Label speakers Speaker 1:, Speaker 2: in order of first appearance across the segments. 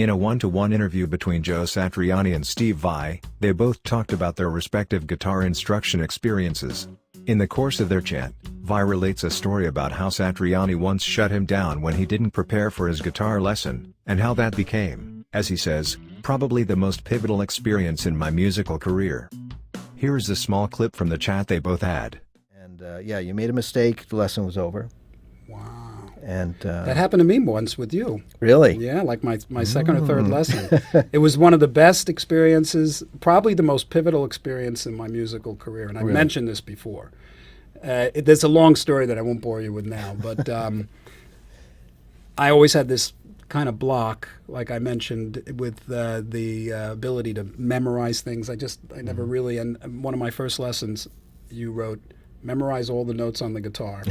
Speaker 1: In a one-to-one interview between Joe Satriani and Steve Vai, they both talked about their respective guitar instruction experiences. In the course of their chat, Vai relates a story about how Satriani once shut him down when he didn't prepare for his guitar lesson, and how that became, as he says, probably the most pivotal experience in my musical career. Here is a small clip from the chat they both had.
Speaker 2: And yeah, you made a mistake, the lesson was over.
Speaker 3: Wow.
Speaker 2: And
Speaker 3: that happened to me once with you.
Speaker 2: Really?
Speaker 3: Yeah, like my second or third lesson. It was one of the best experiences, probably the most pivotal experience in my musical career. And I mentioned this before. There's a long story that I won't bore you with now, but I always had this kind of block, like I mentioned, with the ability to memorize things. I never really, and one of my first lessons, you wrote, memorize all the notes on the guitar.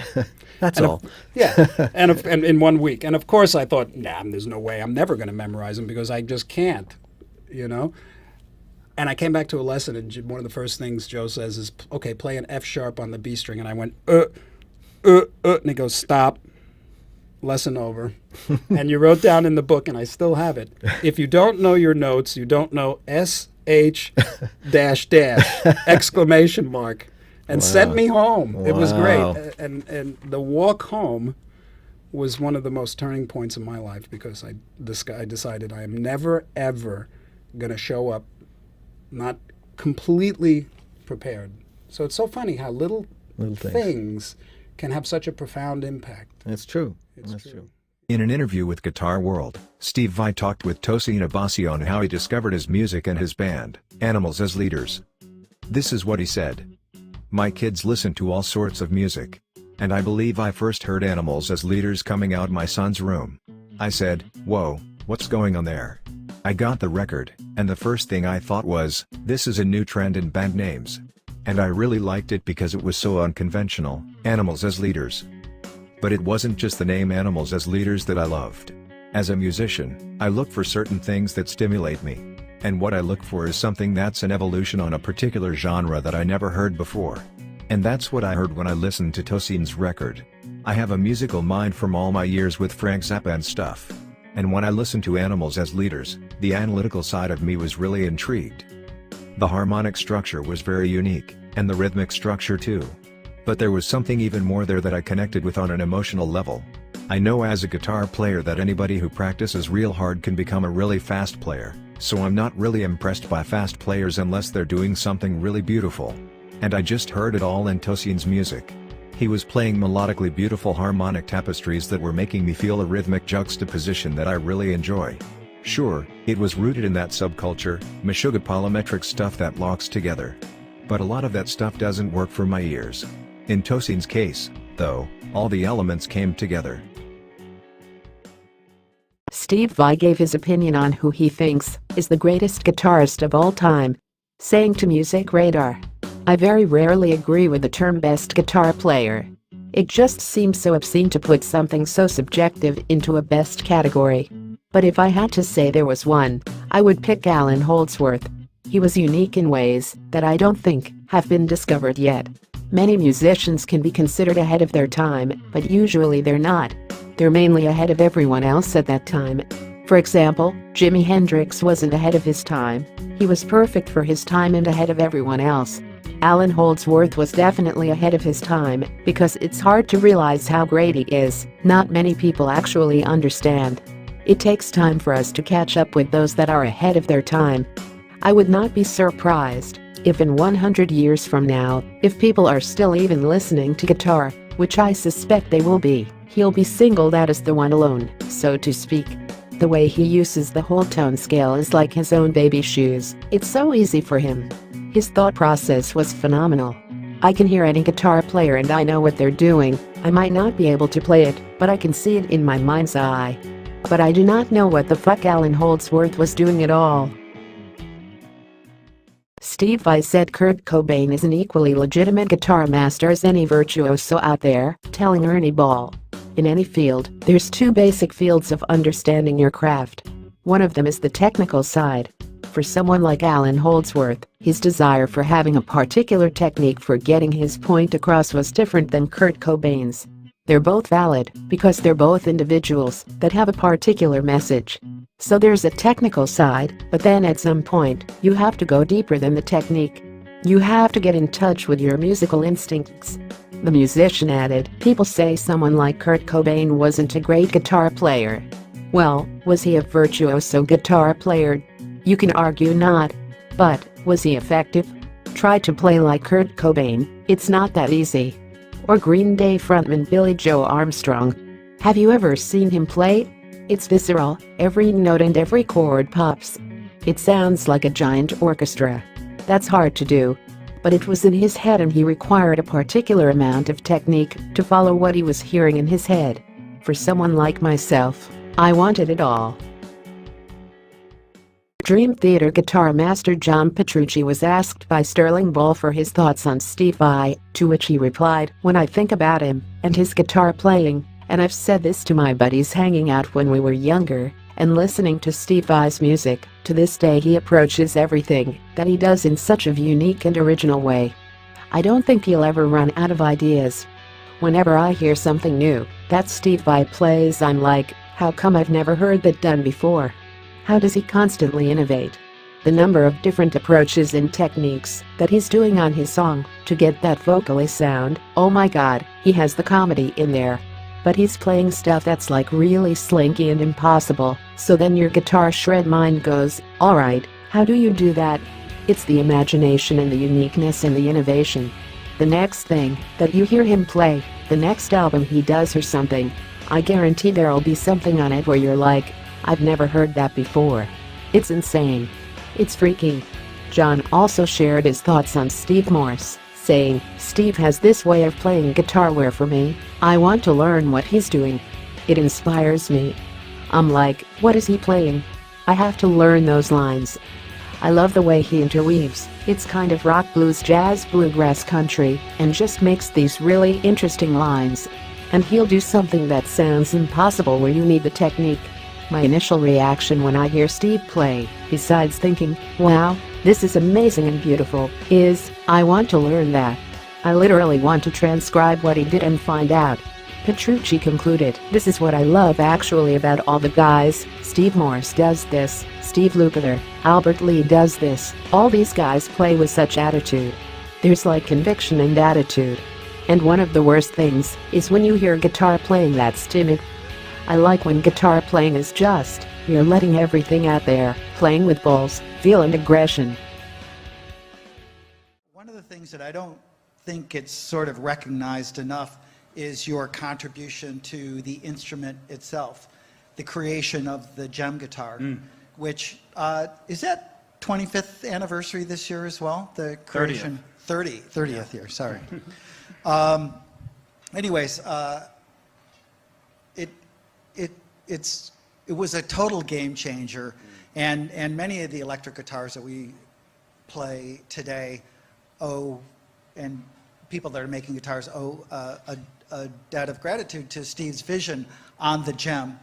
Speaker 2: That's all.
Speaker 3: And in 1 week. And of course I thought, nah, there's no way. I'm never going to memorize them because I just can't, you know? And I came back to a lesson, and one of the first things Joe says is, okay, play an F sharp on the B string. And I went, and he goes, stop, lesson over. And you wrote down in the book, and I still have it, if you don't know your notes, you don't know SH dash dash, exclamation mark. And sent me home. Wow. It was great. And the walk home was one of the most turning points in my life, because I decided I am never, ever going to show up not completely prepared. So it's so funny how little things can have such a profound impact.
Speaker 2: That's true.
Speaker 3: That's true.
Speaker 1: In an interview with Guitar World, Steve Vai talked with Tosin Abasi on how he discovered his music and his band, Animals as Leaders. This is what he said. My kids listen to all sorts of music. And I believe I first heard Animals as Leaders coming out my son's room. I said, whoa, what's going on there? I got the record, and the first thing I thought was, this is a new trend in band names. And I really liked it because it was so unconventional, Animals as Leaders. But it wasn't just the name Animals as Leaders that I loved. As a musician, I look for certain things that stimulate me. And what I look for is something that's an evolution on a particular genre that I never heard before. And that's what I heard when I listened to Tosin's record. I have a musical mind from all my years with Frank Zappa and stuff. And when I listened to Animals as Leaders, the analytical side of me was really intrigued. The harmonic structure was very unique, and the rhythmic structure too. But there was something even more there that I connected with on an emotional level. I know as a guitar player that anybody who practices real hard can become a really fast player. So I'm not really impressed by fast players unless they're doing something really beautiful. And I just heard it all in Tosin's music. He was playing melodically beautiful harmonic tapestries that were making me feel a rhythmic juxtaposition that I really enjoy. Sure, it was rooted in that subculture, Meshuggah polymetric stuff that locks together. But a lot of that stuff doesn't work for my ears. In Tosin's case, though, all the elements came together.
Speaker 4: Steve Vai gave his opinion on who he thinks is the greatest guitarist of all time, saying to Music Radar, I very rarely agree with the term best guitar player. It just seems so obscene to put something so subjective into a best category. But if I had to say there was one, I would pick Allan Holdsworth. He was unique in ways that I don't think have been discovered yet. Many musicians can be considered ahead of their time, but usually they're not. They're mainly ahead of everyone else at that time. For example, Jimi Hendrix wasn't ahead of his time. He was perfect for his time and ahead of everyone else. Allan Holdsworth was definitely ahead of his time, because it's hard to realize how great he is. Not many people actually understand. It takes time for us to catch up with those that are ahead of their time. I would not be surprised if in 100 years from now, if people are still even listening to guitar, which I suspect they will be, he'll be singled out as the one alone, so to speak. The way he uses the whole tone scale is like his own baby shoes. It's so easy for him. His thought process was phenomenal. I can hear any guitar player and I know what they're doing. I might not be able to play it, but I can see it in my mind's eye. But I do not know what the fuck Allan Holdsworth was doing at all. Steve Vai said Kurt Cobain is an equally legitimate guitar master as any virtuoso out there, telling Ernie Ball. In any field, there's two basic fields of understanding your craft. One of them is the technical side. For someone like Allan Holdsworth, his desire for having a particular technique for getting his point across was different than Kurt Cobain's. They're both valid because they're both individuals that have a particular message. So there's a technical side, but then at some point, you have to go deeper than the technique. You have to get in touch with your musical instincts. The musician added, people say someone like Kurt Cobain wasn't a great guitar player. Well, was he a virtuoso guitar player? You can argue not. But, was he effective? Try to play like Kurt Cobain, it's not that easy. Or Green Day frontman Billy Joe Armstrong. Have you ever seen him play? It's visceral, every note and every chord pops. It sounds like a giant orchestra. That's hard to do. But it was in his head and he required a particular amount of technique to follow what he was hearing in his head. For someone like myself, I wanted it all. Dream Theater guitar master John Petrucci was asked by Sterling Ball for his thoughts on Steve Vai, to which he replied, when I think about him and his guitar playing, and I've said this to my buddies hanging out when we were younger, and listening to Steve Vai's music, to this day he approaches everything that he does in such a unique and original way. I don't think he'll ever run out of ideas. Whenever I hear something new that Steve Vai plays, I'm like, how come I've never heard that done before? How does he constantly innovate? The number of different approaches and techniques that he's doing on his song to get that vocally sound, oh my god, he has the comedy in there. But he's playing stuff that's like really slinky and impossible, so then your guitar shred mind goes, alright, how do you do that? It's the imagination and the uniqueness and the innovation. The next thing that you hear him play, the next album he does or something, I guarantee there'll be something on it where you're like, I've never heard that before. It's insane. It's freaky. John also shared his thoughts on Steve Morse, saying, Steve has this way of playing guitar where for me, I want to learn what he's doing. It inspires me. I'm like, what is he playing? I have to learn those lines. I love the way he interweaves, it's kind of rock, blues, jazz, bluegrass, country, and just makes these really interesting lines. And he'll do something that sounds impossible where you need the technique. My initial reaction when I hear Steve play, besides thinking, wow, this is amazing and beautiful, is, I want to learn that. I literally want to transcribe what he did and find out. Petrucci concluded, this is what I love actually about all the guys, Steve Morse does this, Steve Lukather, Albert Lee does this, all these guys play with such attitude. There's like conviction and attitude. And one of the worst things is when you hear guitar playing that's timid. I like when guitar playing is just, you're letting everything out there, playing with balls, feel and aggression.
Speaker 5: One of the things that I don't think it's sort of recognized enough is your contribution to the instrument itself, the creation of the Gem guitar, which, is that 25th anniversary this year as well? The creation? 30th year, sorry. Anyways, it was a total game changer, and many of the electric guitars that we play today and people that are making guitars owe a debt of gratitude to Steve's vision on the Gem.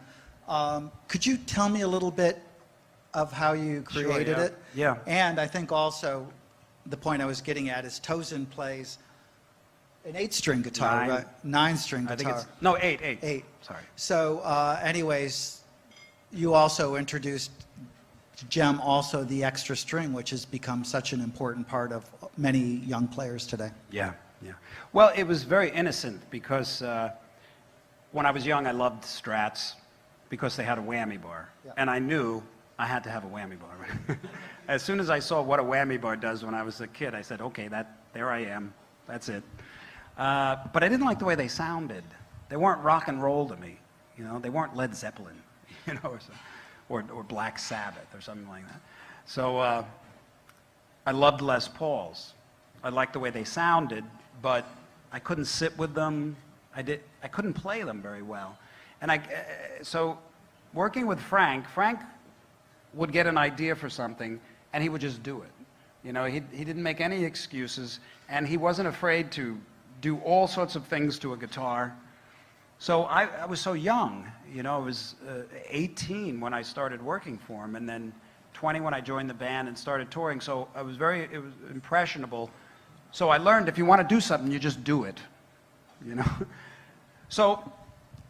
Speaker 5: Could you tell me a little bit of how you created it?
Speaker 6: Yeah.
Speaker 5: And I think also the point I was getting at is Tosin plays an 8-string guitar, right? 9-string guitar.
Speaker 6: I think it's, no, 8.
Speaker 5: 8.
Speaker 6: Sorry.
Speaker 5: So anyways, you also introduced Gem, also the extra string, which has become such an important part of many young players today.
Speaker 6: Yeah. Well, it was very innocent because when I was young, I loved Strats because they had a whammy bar. Yeah. And I knew I had to have a whammy bar. As soon as I saw what a whammy bar does when I was a kid, I said, okay, there I am. That's it. But I didn't like the way they sounded. They weren't rock and roll to me. You know, they weren't Led Zeppelin, you know, or Black Sabbath or something like that. So I loved Les Pauls. I liked the way they sounded, but I couldn't sit with them. I couldn't play them very well. And so working with Frank would get an idea for something and he would just do it. You know, he didn't make any excuses, and he wasn't afraid to do all sorts of things to a guitar. So I was so young, you know, I was 18 when I started working for him, and then 20 when I joined the band and started touring. So it was impressionable. So I learned if you want to do something, you just do it, you know. So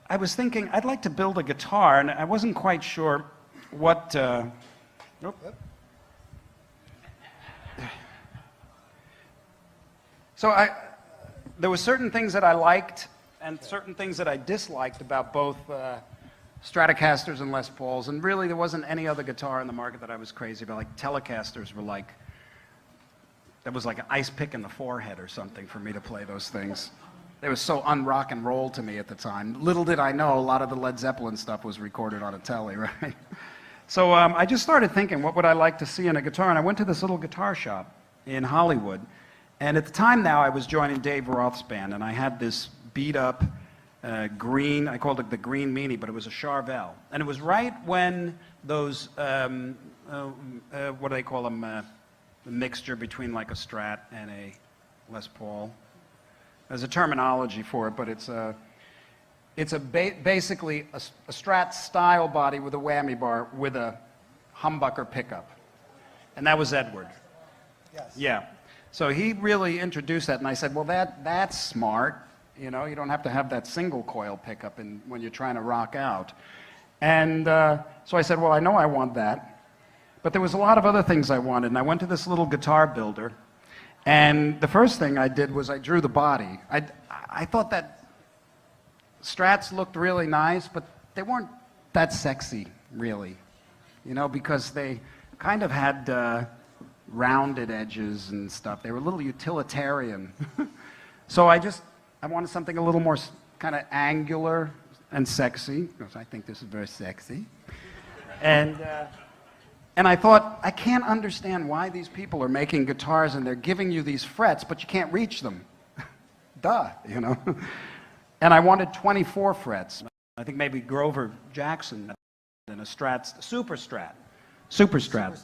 Speaker 6: I was thinking I'd like to build a guitar, and I wasn't quite sure what, so there were certain things that I liked and certain things that I disliked about both Stratocasters and Les Pauls, and really there wasn't any other guitar in the market that I was crazy about. Like Telecasters were like, that was like an ice pick in the forehead or something for me to play those things. They were so un-rock and roll to me at the time. Little did I know a lot of the Led Zeppelin stuff was recorded on a Tele, right? So I just started thinking, what would I like to see in a guitar? And I went to this little guitar shop in Hollywood. And at the time now, I was joining Dave Roth's band, and I had this beat-up green, I called it the Green Meanie, but it was a Charvel. And it was right when those, what do they call them, the mixture between like a Strat and a Les Paul. There's a terminology for it, but it's basically a Strat style body with a whammy bar with a humbucker pickup. And that was Edward.
Speaker 5: Yes.
Speaker 6: Yeah. So he really introduced that, and I said, well, that's smart. You know, you don't have to have that single coil pickup when you're trying to rock out. And so I said, well, I know I want that. But there was a lot of other things I wanted, and I went to this little guitar builder. And the first thing I did was I drew the body. I thought that Strats looked really nice, but they weren't that sexy, really. You know, because they kind of had rounded edges and stuff. They were a little utilitarian. So I wanted something a little more kind of angular and sexy, because I think this is very sexy. And I thought, I can't understand why these people are making guitars and they're giving you these frets, but you can't reach them. Duh, you know. And I wanted 24 frets. I think maybe Grover Jackson in a Strat, Super Strat.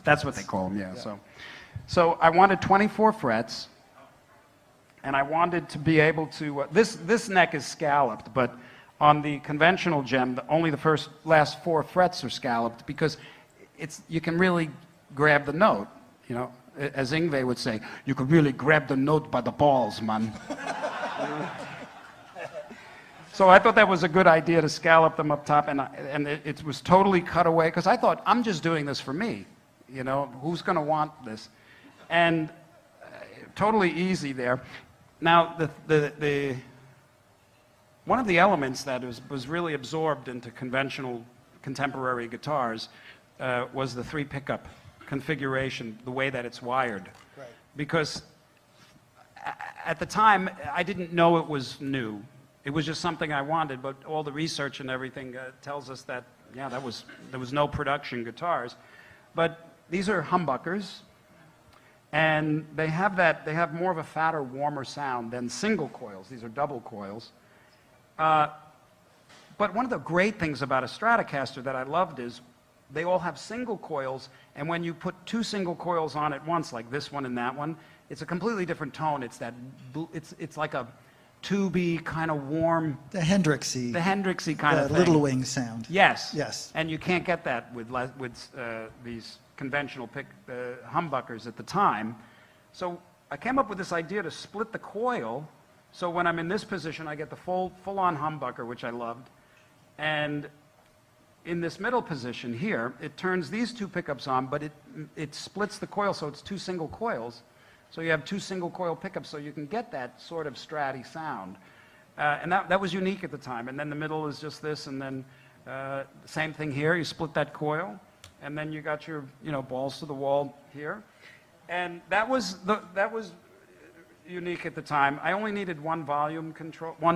Speaker 6: That's what they call them, yeah. So I wanted 24 frets, and I wanted to be able to, this neck is scalloped, but on the conventional gem, only the last 4 frets are scalloped because you can really grab the note, you know. As Yngwie would say, you can really grab the note by the balls, man. So I thought that was a good idea to scallop them up top, and it was totally cut away, because I thought, I'm just doing this for me, you know, who's going to want this? And totally easy there. Now, one of the elements that was really absorbed into conventional contemporary guitars was the 3 pickup configuration, the way that it's wired.
Speaker 5: Right.
Speaker 6: Because at the time, I didn't know it was new. It was just something I wanted, but all the research and everything tells us that, yeah, there was no production guitars. But these are humbuckers, and they have more of a fatter, warmer sound than single coils. These are double coils. But one of the great things about a Stratocaster that I loved is they all have single coils, and when you put 2 single coils on at once, like this one and that one, it's a completely different tone. It's like a tubey, kind of warm.
Speaker 5: The Hendrixy
Speaker 6: kind of thing.
Speaker 5: The Little Wing sound.
Speaker 6: Yes.
Speaker 5: Yes.
Speaker 6: And you can't get that with these conventional humbuckers at the time. So I came up with this idea to split the coil, so when I'm in this position, I get the full-on humbucker, which I loved. And in this middle position here, it turns these 2 pickups on, but it splits the coil, so it's 2 single coils. So you have 2 single coil pickups, so you can get that sort of Stratty sound. And that was unique at the time. And then the middle is just this, and then same thing here. You split that coil, and then you got your, you know, balls to the wall here. And that was unique at the time. I only needed one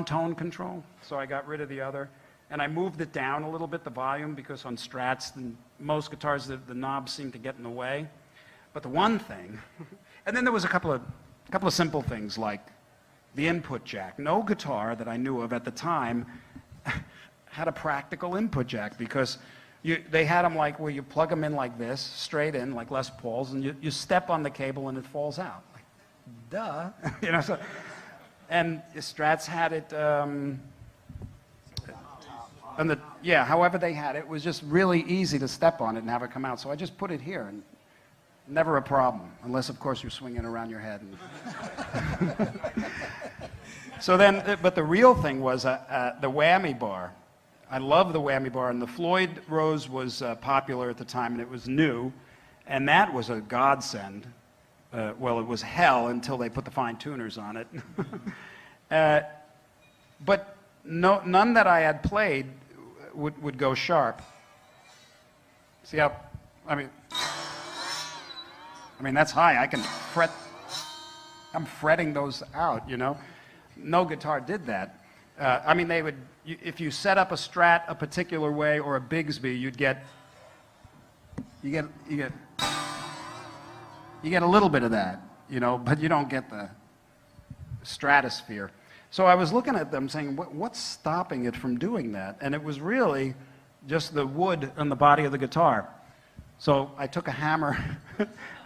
Speaker 6: tone control, so I got rid of the other. And I moved it down a little bit, the volume, because on Strats, most guitars, the knobs seem to get in the way. But the one thing, and then there was a couple of simple things, like the input jack. No guitar that I knew of at the time had a practical input jack, because they had them like where you plug them in like this, straight in, like Les Pauls, and you step on the cable and it falls out. Like, duh. You know, so, and Strats had it, however they had it, it was just really easy to step on it and have it come out. So I just put it here, and never a problem, unless, of course, you're swinging around your head. So then, but the real thing was the whammy bar. I love the whammy bar, and the Floyd Rose was popular at the time, and it was new, and that was a godsend. Well, it was hell until they put the fine tuners on it. But none that I had played would go sharp. See how, I mean, that's high. I can fret. I'm fretting those out, you know. No guitar did that. I mean, they would, if you set up a Strat a particular way or a Bigsby, you get a little bit of that, you know, but you don't get the stratosphere. So I was looking at them saying, what's stopping it from doing that? And it was really just the wood on the body of the guitar. So I took a hammer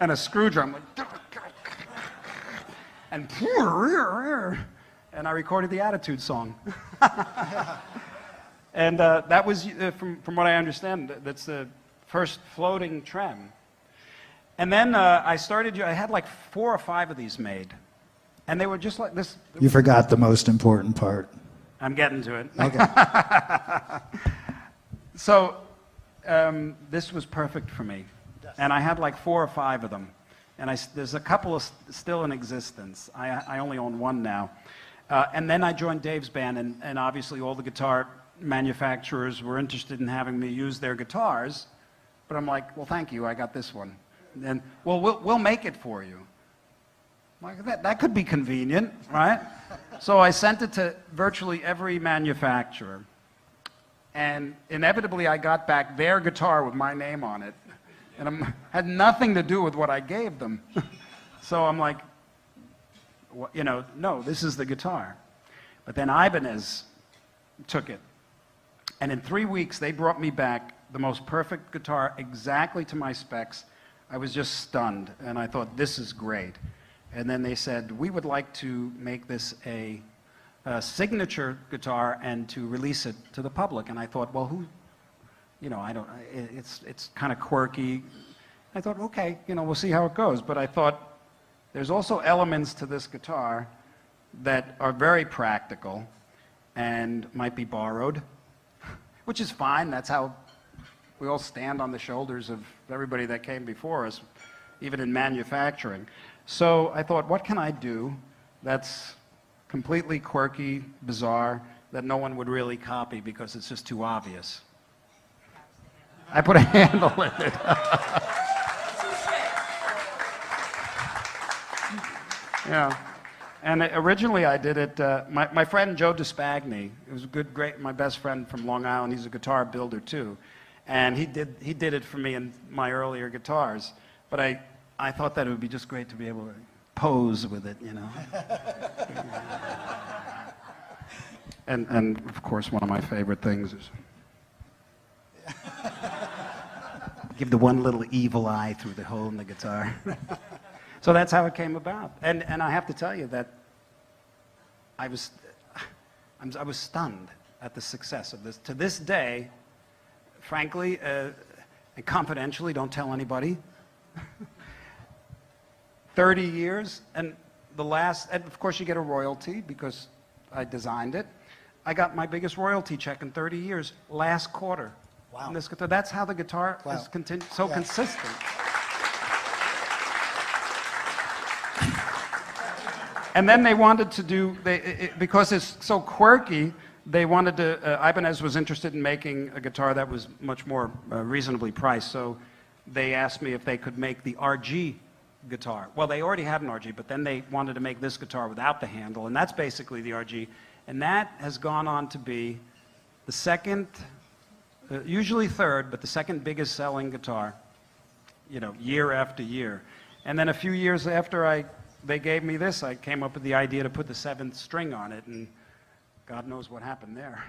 Speaker 6: and a screw drum, and I recorded the Attitude song. And that was, from what I understand, that's the first floating trem. And then I had like 4 or 5 of these made. And they were just like this.
Speaker 7: You forgot the most important part.
Speaker 6: I'm getting to it.
Speaker 7: Okay.
Speaker 6: So this was perfect for me. And I had like 4 or 5 of them. And there's a couple still in existence. I only own 1 now. And then I joined Dave's band, and obviously all the guitar manufacturers were interested in having me use their guitars. But I'm like, well, thank you, I got this one. And, well, we'll make it for you. Like, that could be convenient, right? So I sent it to virtually every manufacturer. And inevitably, I got back their guitar with my name on it. And had nothing to do with what I gave them. So I'm like, you know, no, this is the guitar. But then Ibanez took it. And in 3 weeks, they brought me back the most perfect guitar exactly to my specs. I was just stunned, and I thought, this is great. And then they said, we would like to make this a signature guitar and to release it to the public. And I thought, well, who, you know, it's kind of quirky. I thought, okay, you know, we'll see how it goes. But I thought, there's also elements to this guitar that are very practical and might be borrowed, which is fine. That's how we all stand on the shoulders of everybody that came before us, even in manufacturing. So I thought, what can I do that's completely quirky, bizarre, that no one would really copy because it's just too obvious? I put a handle in it. Yeah. And originally I did it, my friend Joe Satriani, it was a great, my best friend from Long Island, he's a guitar builder too. And he did it for me in my earlier guitars. But I thought that it would be just great to be able to pose with it, you know. And of course, one of my favorite things is give the one little evil eye through the hole in the guitar. So that's how it came about. And I have to tell you that I was stunned at the success of this. To this day, frankly, and confidentially, don't tell anybody, 30 years, and and of course you get a royalty because I designed it. I got my biggest royalty check in 30 years last quarter.
Speaker 5: Wow.
Speaker 6: This guitar. That's how the guitar is so consistent. And then they wanted to do, because it's so quirky, they wanted to, Ibanez was interested in making a guitar that was much more reasonably priced, so they asked me if they could make the RG guitar. Well, they already had an RG, but then they wanted to make this guitar without the handle, and that's basically the RG. And that has gone on to be the second, usually third, but the second biggest selling guitar, you know, year after year. And then a few years after they gave me this, I came up with the idea to put the 7th string on it, and God knows what happened there.